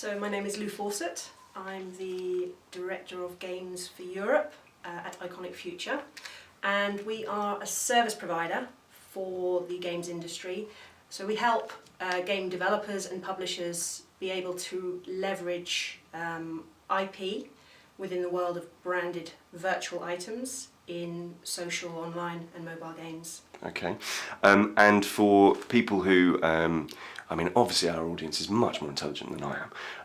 So my name is Lou Fawcett. I'm the Director of Games for Europe at Iconicfuture, and we are a service provider for the games industry. So we help game developers and publishers be able to leverage IP within the world of branded virtual items in social, online and mobile games. Okay, and for people who, I mean, obviously our audience is much more intelligent than I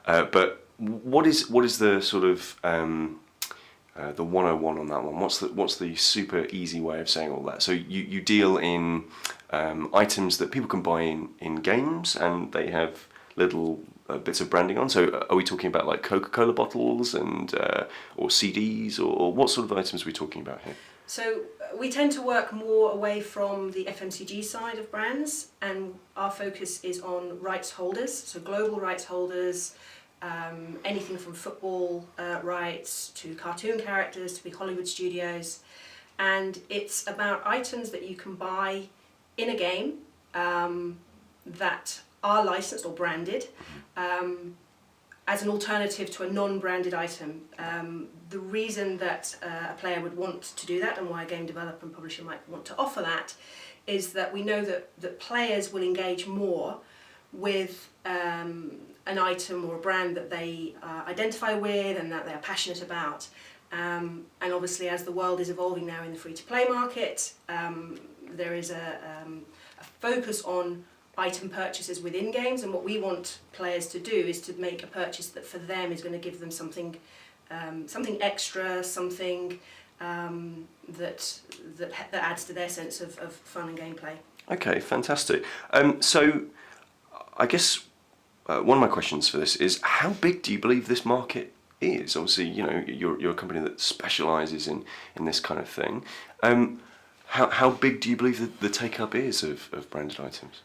am, but what is the sort of the 101 on that one? What's the super easy way of saying all that? So you deal in items that people can buy in games, and they have little bits of branding on. So are we talking about like Coca-Cola bottles and or CDs, or what sort of items are we talking about here? So we tend to work more away from the FMCG side of brands, and our focus is on rights holders, so global rights holders, anything from football rights to cartoon characters to big Hollywood studios. And it's about items that you can buy in a game that are licensed or branded as an alternative to a non-branded item. The reason that a player would want to do that, and why a game developer and publisher might want to offer that, is that we know that players will engage more with an item or a brand that they identify with and that they are passionate about. And obviously, as the world is evolving now in the free-to-play market, there is a focus on item purchases within games, and what we want players to do is to make a purchase that for them is going to give them something extra, something that adds to their sense of fun and gameplay. Okay, fantastic. So I guess one of my questions for this is, how big do you believe this market is? Obviously, you know, you're a company that specialises in this kind of thing. How big do you believe the take-up is of branded items?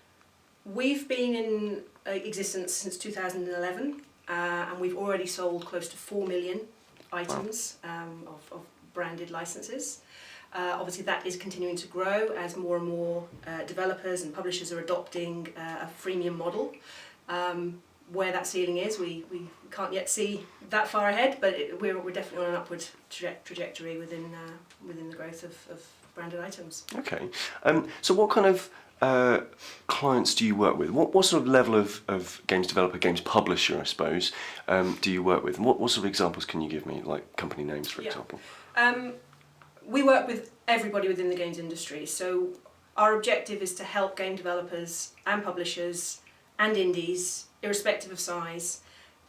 We've been in existence since 2011, and we've already sold close to 4 million items. Wow. Of branded licenses. Obviously that is continuing to grow as more and more developers and publishers are adopting a freemium model. Where that ceiling is, we can't yet see that far ahead, but we're definitely on an upward trajectory within the growth of branded items. Okay, so what kind of clients do you work with? What sort of level of games developer, games publisher, I suppose, do you work with? And what sort of examples can you give me, like company names, for example? We work with everybody within the games industry, so our objective is to help game developers and publishers and indies, irrespective of size,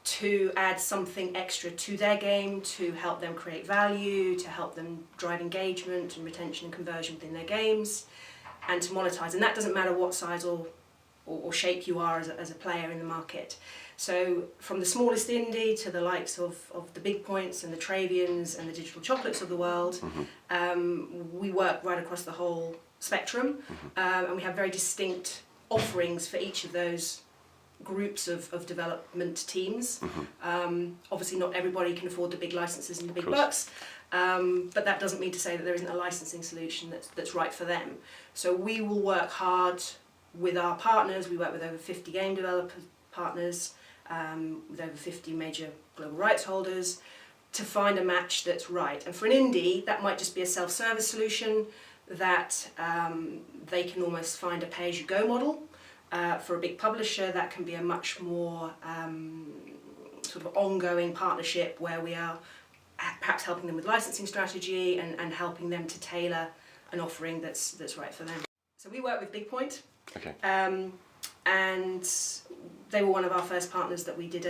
to add something extra to their game, to help them create value, to help them drive engagement and retention and conversion within their games, and to monetize. And that doesn't matter what size or shape you are as a player in the market. So from the smallest indie to the likes of the Big Points and the Travians and the Digital Chocolates of the world, we work right across the whole spectrum, and we have very distinct offerings for each of those groups of development teams. Obviously not everybody can afford the big licenses and the big bucks, but that doesn't mean to say that there isn't a licensing solution that's right for them. So we will work hard with our partners. We work with over 50 game developer partners, with over 50 major global rights holders, to find a match that's right. And for an indie, that might just be a self-service solution that they can almost find a pay-as-you-go model. For a big publisher, that can be a much more sort of ongoing partnership where we are perhaps helping them with licensing strategy and helping them to tailor an offering that's right for them. So we work with Big Point, Okay. And they were one of our first partners that we did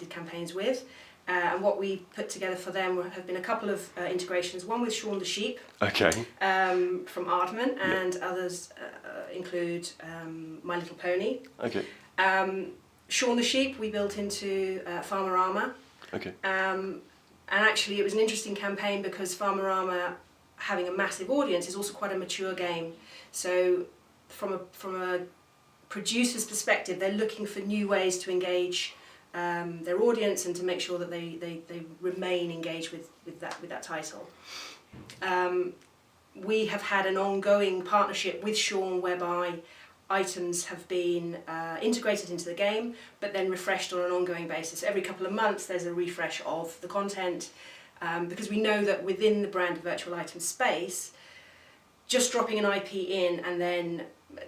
campaigns with. And what we put together for them have been a couple of integrations, one with Shaun the Sheep, Okay. from Aardman, and others include My Little Pony. Okay. Shaun the Sheep we built into Farmerama. Okay. And actually it was an interesting campaign because Farmerama, having a massive audience, is also quite a mature game. So from a producer's perspective, they're looking for new ways to engage their audience and to make sure that they remain engaged with that title. We have had an ongoing partnership with Shaun whereby items have been integrated into the game, but then refreshed on an ongoing basis. Every couple of months there's a refresh of the content, because we know that within the brand virtual item space, just dropping an IP in and then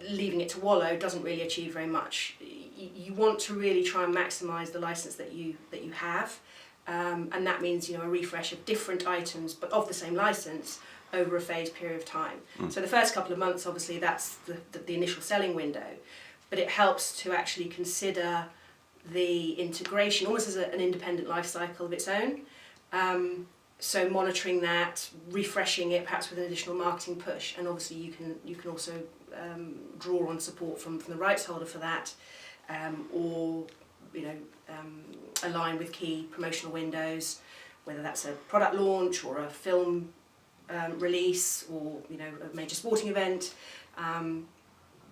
leaving it to wallow doesn't really achieve very much. You want to really try and maximise the license that you have, and that means, you know, a refresh of different items but of the same license over a phased period of time. So the first couple of months, obviously, that's the initial selling window, but it helps to actually consider the integration almost as an independent life cycle of its own. So monitoring that, refreshing it, perhaps with an additional marketing push, and obviously you can also draw on support from the rights holder for that, or align with key promotional windows, whether that's a product launch or a film release, or a major sporting event.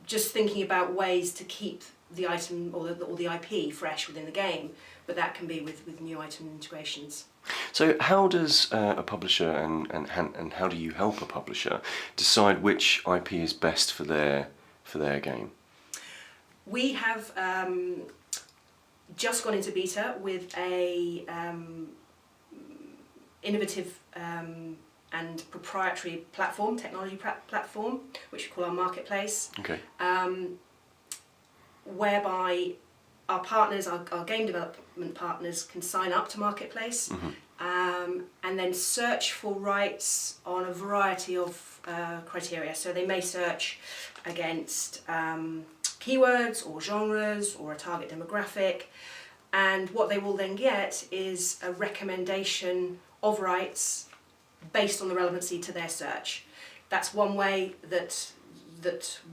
Just thinking about ways to keep the item or the IP fresh within the game, but that can be with new item integrations. So how does a publisher and how do you help a publisher decide which IP is best for their game? We have just gone into beta with a innovative and proprietary technology platform, which we call our marketplace. Okay. Whereby our partners, our game development partners, can sign up to Marketplace, and then search for rights on a variety of criteria. So they may search against keywords or genres or a target demographic, and what they will then get is a recommendation of rights based on the relevancy to their search. That's one way that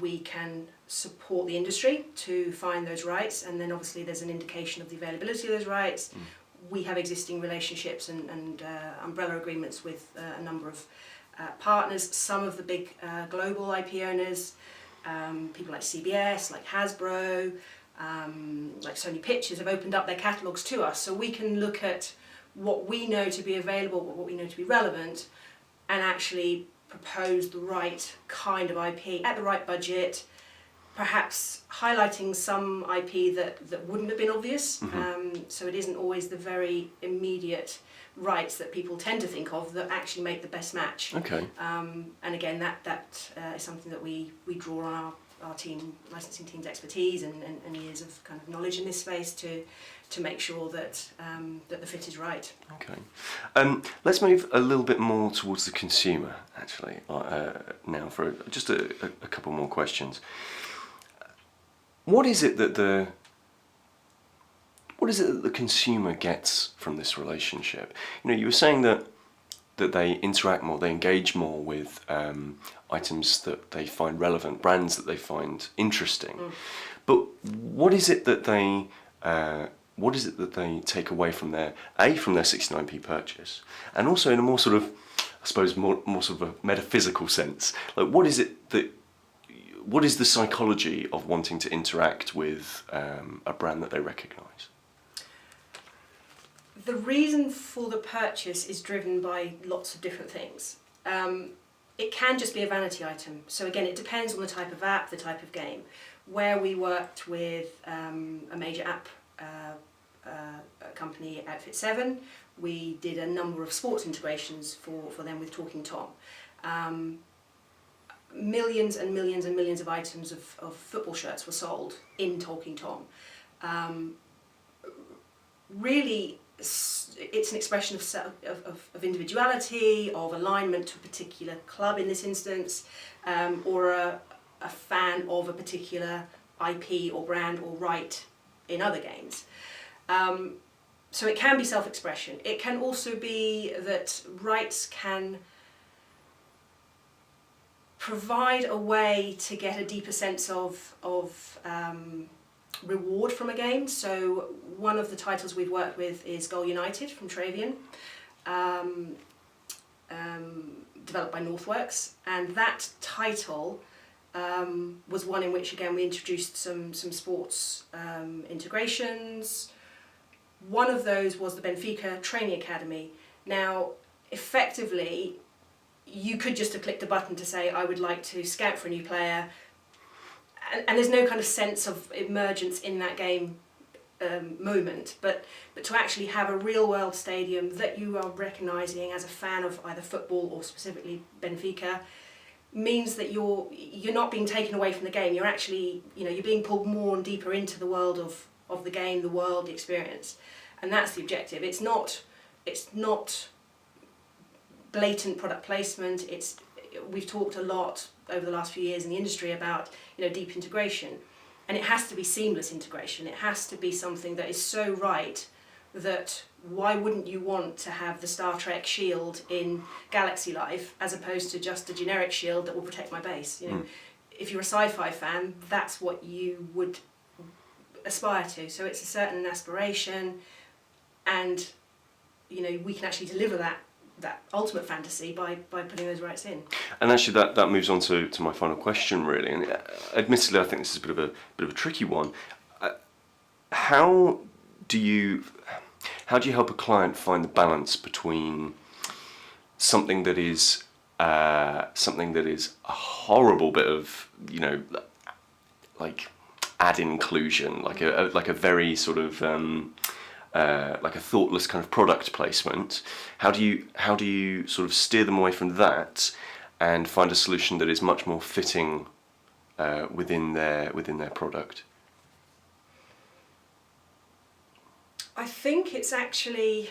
we can support the industry to find those rights, and then obviously there's an indication of the availability of those rights. We have existing relationships and umbrella agreements with a number of partners. Some of the big global IP owners, people like CBS, like Hasbro, like Sony Pictures, have opened up their catalogues to us, so we can look at what we know to be available, what we know to be relevant, and actually propose the right kind of IP at the right budget, perhaps highlighting some IP that wouldn't have been obvious. So it isn't always the very immediate rights that people tend to think of that actually make the best match. Okay. And again, that is something that we draw on our licensing team's expertise and years of kind of knowledge in this space to make sure that the fit is right. Okay. Let's move a little bit more towards the consumer, actually, now for just a couple more questions. What is it that the consumer gets from this relationship? You were saying that they interact more, they engage more with items that they find relevant, brands that they find interesting. But what is it that they take away from their 69p purchase, and also in a more sort of, I suppose, more sort of a metaphysical sense? Like, what is the psychology of wanting to interact with a brand that they recognise? The reason for the purchase is driven by lots of different things. It can just be a vanity item. So again, it depends on the type of app, the type of game. Where we worked with a major app company, Outfit 7, we did a number of sports integrations for them with Talking Tom. Millions and millions and millions of items of football shirts were sold in Talking Tom. Really, it's an expression of individuality, of alignment to a particular club in this instance, or a fan of a particular IP or brand or right in other games. So it can be self-expression. It can also be that rights can provide a way to get a deeper sense of reward from a game. So one of the titles we've worked with is Goal United from Travian, developed by Northworks, and that title was one in which, again, we introduced some sports integrations. One of those was the Benfica Training Academy. Now, effectively, you could just have clicked a button to say, I would like to scout for a new player, and there's no kind of sense of emergence in that game moment, but to actually have a real world stadium that you are recognising as a fan of either football or specifically Benfica means that you're not being taken away from the game. You're actually, you're being pulled more and deeper into the world of the game, the world, the experience, and that's the objective. It's not blatant product placement. We've talked a lot over the last few years in the industry about deep integration. And it has to be seamless integration. It has to be something that is so right that why wouldn't you want to have the Star Trek shield in Galaxy Life as opposed to just a generic shield that will protect my base? If you're a sci-fi fan, that's what you would aspire to. So it's a certain aspiration, and we can actually deliver that ultimate fantasy by putting those rights in. And actually, that moves on to my final question, really. And admittedly, I think this is a bit of a tricky one. How do you help a client find the balance between something that is a horrible bit of like ad inclusion, like a very sort of like a thoughtless kind of product placement? How do you sort of steer them away from that and find a solution that is much more fitting within their product? I think it's actually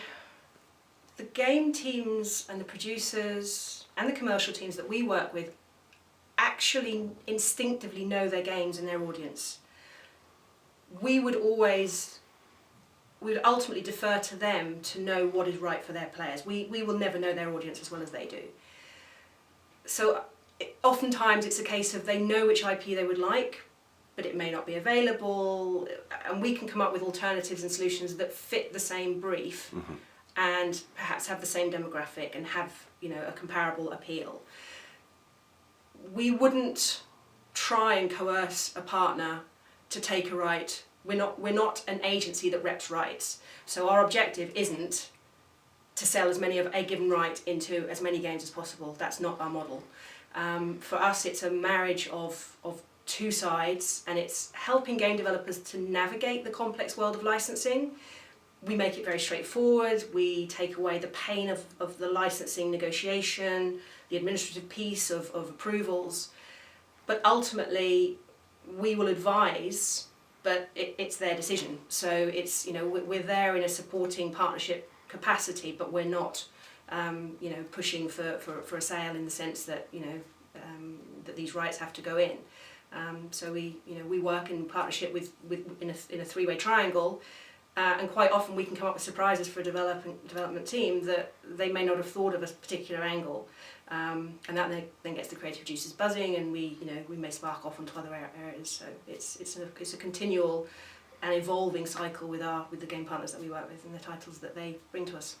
the game teams and the producers and the commercial teams that we work with actually instinctively know their games and their audience. We would ultimately defer to them to know what is right for their players. We will never know their audience as well as they do. So oftentimes it's a case of they know which IP they would like, but it may not be available, and we can come up with alternatives and solutions that fit the same brief and perhaps have the same demographic and have a comparable appeal. We wouldn't try and coerce a partner to take a right. We're not an agency that reps rights. So our objective isn't to sell as many of a given right into as many games as possible. That's not our model. For us, it's a marriage of two sides, and it's helping game developers to navigate the complex world of licensing. We make it very straightforward. We take away the pain of the licensing negotiation, the administrative piece of approvals. But ultimately, we will advise, but it's their decision. So it's, we're there in a supporting partnership capacity, but we're not, pushing for a sale in the sense that, that these rights have to go in. So we work in partnership in a three-way triangle, and quite often we can come up with surprises for a development team that they may not have thought of a particular angle, and that then gets the creative juices buzzing, and we may spark off onto other areas. So it's a continual and evolving cycle with the game partners that we work with and the titles that they bring to us.